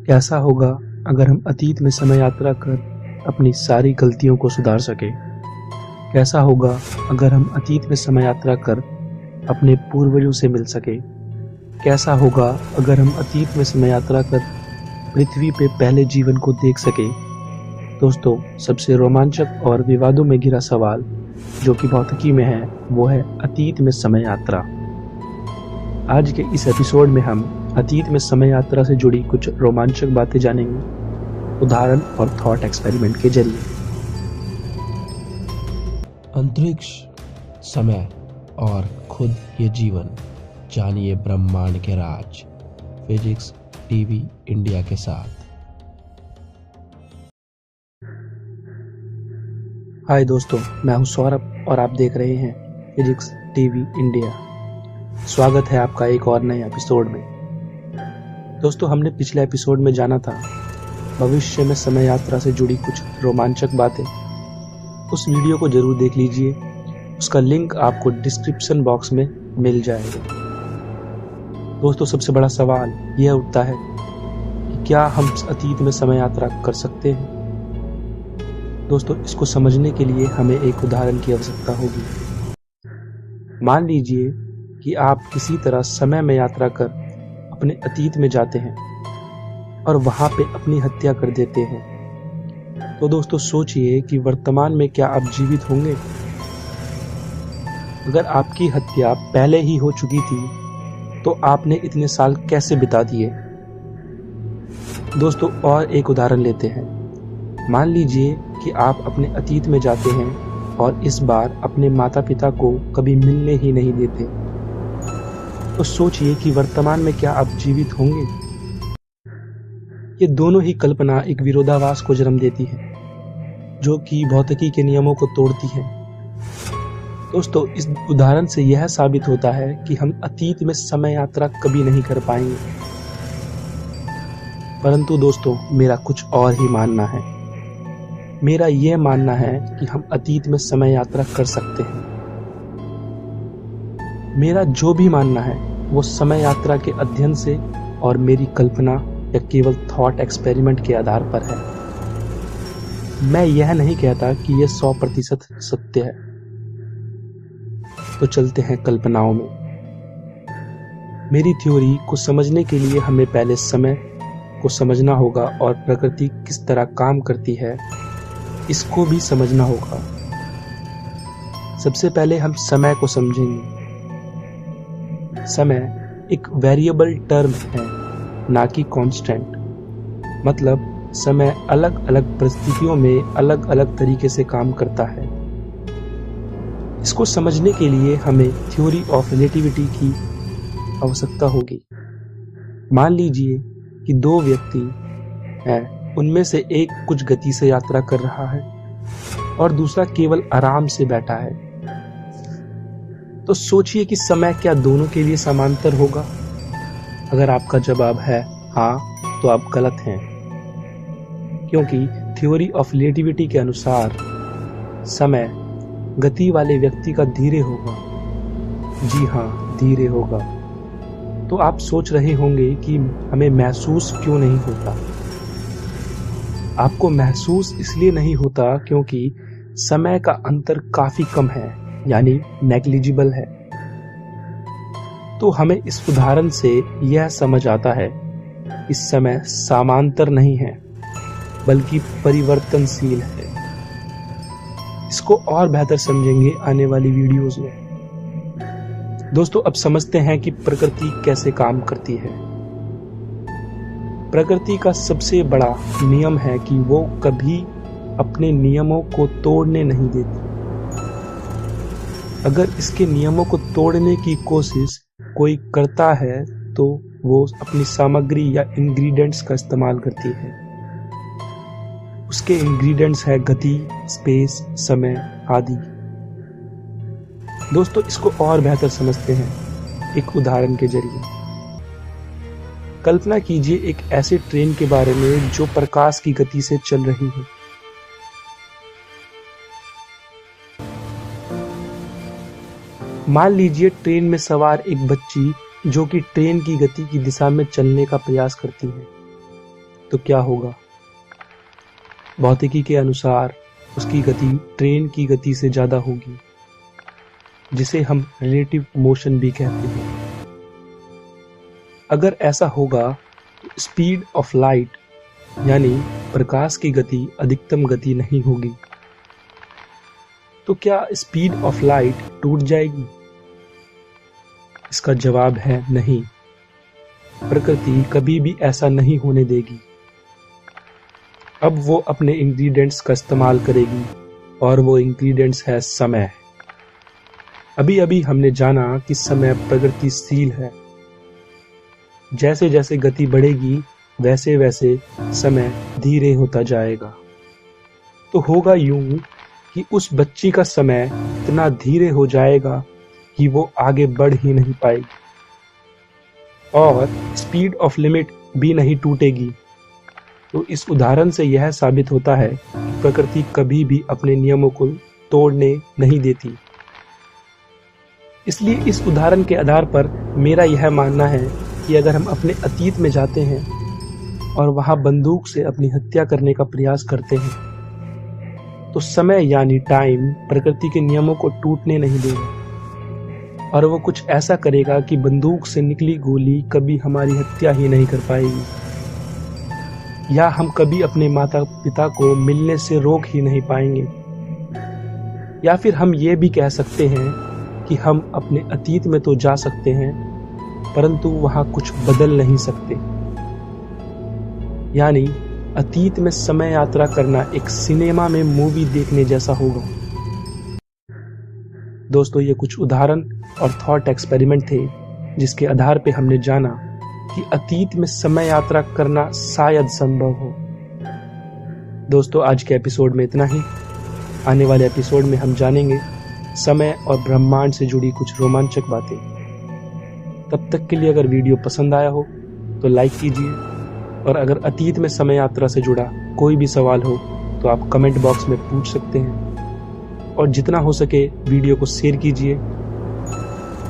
कैसा होगा अगर हम अतीत में समय यात्रा कर अपनी सारी गलतियों को सुधार सके? कैसा होगा अगर हम अतीत में समय यात्रा कर अपने पूर्वजों से मिल सके? कैसा होगा अगर हम अतीत में समय यात्रा कर पृथ्वी पे पहले जीवन को देख सके? दोस्तों, सबसे रोमांचक और विवादों में घिरा सवाल जो कि भौतिकी में है, वो है अतीत में समय यात्रा। आज के इस एपिसोड में हम अतीत में समय यात्रा से जुड़ी कुछ रोमांचक बातें जानेंगे, उदाहरण और थॉट एक्सपेरिमेंट के जरिए। अंतरिक्ष, समय और खुद ये जीवन, जानिए ब्रह्मांड के राज। फिजिक्स टीवी इंडिया के साथ। हाय दोस्तों, मैं हूं सौरभ और आप देख रहे हैं फिजिक्स टीवी इंडिया। स्वागत है आपका एक और नए एपिसोड में। दोस्तों, हमने पिछले एपिसोड में जाना था भविष्य में समय यात्रा से जुड़ी कुछ रोमांचक बातें। उस वीडियो को जरूर देख लीजिए, उसका लिंक आपको डिस्क्रिप्शन बॉक्स में मिल जाएगा। दोस्तों, सबसे बड़ा सवाल यह उठता है कि क्या हम अतीत में समय यात्रा कर सकते हैं? दोस्तों, इसको समझने के लिए हमें एक उदाहरण की आवश्यकता होगी। मान लीजिए कि आप किसी तरह समय में यात्रा कर अपने अतीत में जाते हैं और वहां पे अपनी हत्या कर देते हैं। तो दोस्तों, सोचिए कि वर्तमान में क्या आप जीवित होंगे? अगर आपकी हत्या पहले ही हो चुकी थी तो आपने इतने साल कैसे बिता दिए? दोस्तों, और एक उदाहरण लेते हैं। मान लीजिए कि आप अपने अतीत में जाते हैं और इस बार अपने माता पिता को कभी मिलने ही नहीं देते। तो सोचिए कि वर्तमान में क्या आप जीवित होंगे? ये दोनों ही कल्पना एक विरोधाभास को जन्म देती है, जो कि भौतिकी के नियमों को तोड़ती है। दोस्तों, इस उदाहरण से यह साबित होता है कि हम अतीत में समय यात्रा कभी नहीं कर पाएंगे। परंतु दोस्तों, मेरा कुछ और ही मानना है। मेरा यह मानना है कि हम अतीत में समय यात्रा कर सकते हैं। मेरा जो भी मानना है वो समय यात्रा के अध्ययन से और मेरी कल्पना या केवल थॉट एक्सपेरिमेंट के आधार पर है। मैं यह नहीं कहता कि यह 100% सत्य है। तो चलते हैं कल्पनाओं में। मेरी थ्योरी को समझने के लिए हमें पहले समय को समझना होगा और प्रकृति किस तरह काम करती है इसको भी समझना होगा। सबसे पहले हम समय को समझेंगे। समय एक वेरिएबल टर्म है, ना कि कांस्टेंट। मतलब समय अलग अलग परिस्थितियों में अलग अलग तरीके से काम करता है। इसको समझने के लिए हमें थ्योरी ऑफ रिलेटिविटी की आवश्यकता होगी। मान लीजिए कि दो व्यक्ति हैं, उनमें से एक कुछ गति से यात्रा कर रहा है और दूसरा केवल आराम से बैठा है। तो सोचिए कि समय क्या दोनों के लिए समांतर होगा? अगर आपका जवाब है हाँ, तो आप गलत हैं, क्योंकि थ्योरी ऑफ रिलेटिविटी के अनुसार समय गति वाले व्यक्ति का धीरे होगा। जी हाँ, धीरे होगा। तो आप सोच रहे होंगे कि हमें महसूस क्यों नहीं होता? आपको महसूस इसलिए नहीं होता क्योंकि समय का अंतर काफी कम है, यानी नेग्लिजिबल है। तो हमें इस उदाहरण से यह समझ आता है कि समय समांतर नहीं है बल्कि परिवर्तनशील है। इसको और बेहतर समझेंगे आने वाली वीडियोस में। दोस्तों, अब समझते हैं कि प्रकृति कैसे काम करती है। प्रकृति का सबसे बड़ा नियम है कि वो कभी अपने नियमों को तोड़ने नहीं देती। अगर इसके नियमों को तोड़ने की कोशिश कोई करता है तो वो अपनी सामग्री या इंग्रेडिएंट्स का इस्तेमाल करती है। उसके इंग्रेडिएंट्स है गति, स्पेस, समय आदि। दोस्तों, इसको और बेहतर समझते हैं एक उदाहरण के जरिए। कल्पना कीजिए एक ऐसे ट्रेन के बारे में जो प्रकाश की गति से चल रही है। मान लीजिए ट्रेन में सवार एक बच्ची जो कि ट्रेन की गति की दिशा में चलने का प्रयास करती है। तो क्या होगा? भौतिकी के अनुसार उसकी गति ट्रेन की गति से ज्यादा होगी, जिसे हम रिलेटिव मोशन भी कहते हैं। अगर ऐसा होगा तो स्पीड ऑफ लाइट यानी प्रकाश की गति अधिकतम गति नहीं होगी। तो क्या स्पीड ऑफ लाइट टूट जाएगी? इसका जवाब है नहीं। प्रकृति कभी भी ऐसा नहीं होने देगी। अब वो अपने इंग्रेडिएंट्स का इस्तेमाल करेगी और वो इंग्रेडिएंट्स है समय। अभी अभी हमने जाना कि समय प्रगतिशील है। जैसे जैसे गति बढ़ेगी वैसे वैसे समय धीरे होता जाएगा। तो होगा यूं कि उस बच्ची का समय इतना धीरे हो जाएगा कि वो आगे बढ़ ही नहीं पाएगी और स्पीड ऑफ लिमिट भी नहीं टूटेगी। तो इस उदाहरण से यह साबित होता है कि प्रकृति कभी भी अपने नियमों को तोड़ने नहीं देती। इसलिए इस उदाहरण के आधार पर मेरा यह मानना है कि अगर हम अपने अतीत में जाते हैं और वहां बंदूक से अपनी हत्या करने का प्रयास करते हैं, तो समय यानी टाइम प्रकृति के नियमों को टूटने नहीं देगा और वो कुछ ऐसा करेगा कि बंदूक से निकली गोली कभी हमारी हत्या ही नहीं कर पाएगी, या हम कभी अपने माता पिता को मिलने से रोक ही नहीं पाएंगे। या फिर हम ये भी कह सकते हैं कि हम अपने अतीत में तो जा सकते हैं परंतु वहां कुछ बदल नहीं सकते। यानी अतीत में समय यात्रा करना एक सिनेमा में मूवी देखने जैसा होगा। दोस्तों, ये कुछ उदाहरण और थॉट एक्सपेरिमेंट थे जिसके आधार पे हमने जाना कि अतीत में समय यात्रा करना शायद संभव हो। दोस्तों, आज के एपिसोड में इतना ही। आने वाले एपिसोड में हम जानेंगे समय और ब्रह्मांड से जुड़ी कुछ रोमांचक बातें। तब तक के लिए अगर वीडियो पसंद आया हो तो लाइक कीजिए और अगर अतीत में समय यात्रा से जुड़ा कोई भी सवाल हो तो आप कमेंट बॉक्स में पूछ सकते हैं और जितना हो सके वीडियो को शेयर कीजिए।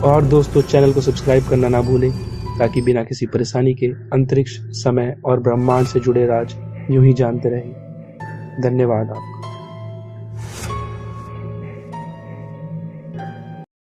और दोस्तों, चैनल को सब्सक्राइब करना ना भूलें ताकि बिना किसी परेशानी के अंतरिक्ष, समय और ब्रह्मांड से जुड़े राज यूं ही जानते रहें। धन्यवाद आपका।